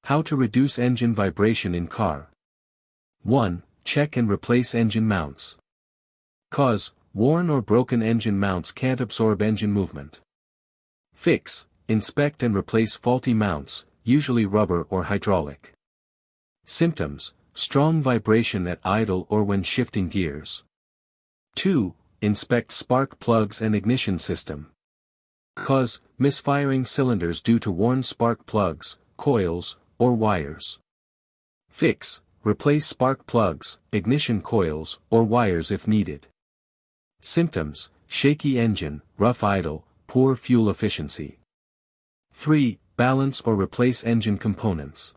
How to reduce engine vibration in car. 1. Check and replace engine mounts. Cause, worn or broken engine mounts can't absorb engine movement. Fix, inspect and replace faulty mounts, usually rubber or hydraulic. Symptoms, strong vibration at idle or when shifting gears. 2. Inspect spark plugs and ignition system. Cause, misfiring cylinders due to worn spark plugs, coils, or wires. Fix, replace spark plugs, ignition coils, or wires if needed. Symptoms, shaky engine, rough idle, poor fuel efficiency. 3. Balance or replace engine components.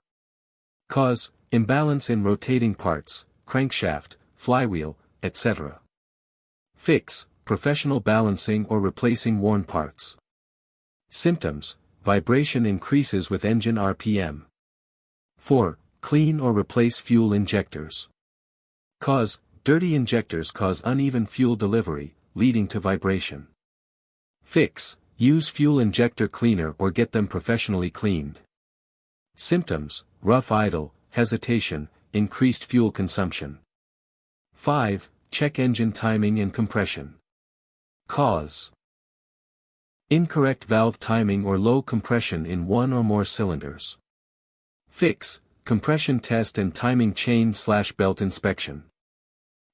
Cause, imbalance in rotating parts, crankshaft, flywheel, etc. Fix, professional balancing or replacing worn parts. Symptoms, vibration increases with engine RPM. 4. Clean or replace fuel injectors. Cause, dirty injectors cause uneven fuel delivery, leading to vibration. Fix, use fuel injector cleaner or get them professionally cleaned. Symptoms, rough idle, hesitation, increased fuel consumption. 5. Check engine timing and compression. Cause, incorrect valve timing or low compression in one or more cylinders. Fix, compression test and timing chain/belt inspection.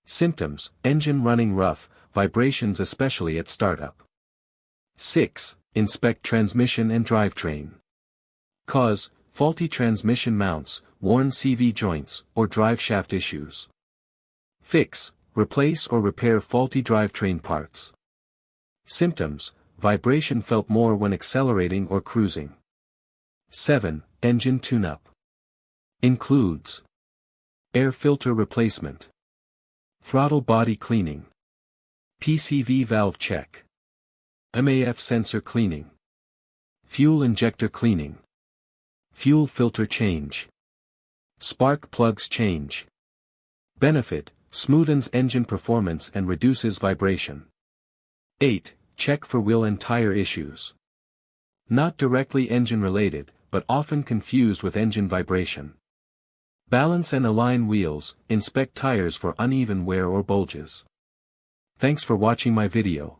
Symptoms, engine running rough, vibrations especially at startup. 6. Inspect transmission and drivetrain. Cause, faulty transmission mounts, worn CV joints, or driveshaft issues. Fix, replace or repair faulty drivetrain parts. Symptoms, vibration felt more when accelerating or cruising. 7. Engine tune-up. Includes air filter replacement, throttle body cleaning, PCV valve check, MAF sensor cleaning, fuel injector cleaning, fuel filter change, spark plugs change. Benefit, smoothens engine performance and reduces vibration. 8. Check for wheel and tire issues. Not directly engine related, but often confused with engine vibration. Balance and align wheels, inspect tires for uneven wear or bulges. Thanks for watching my video.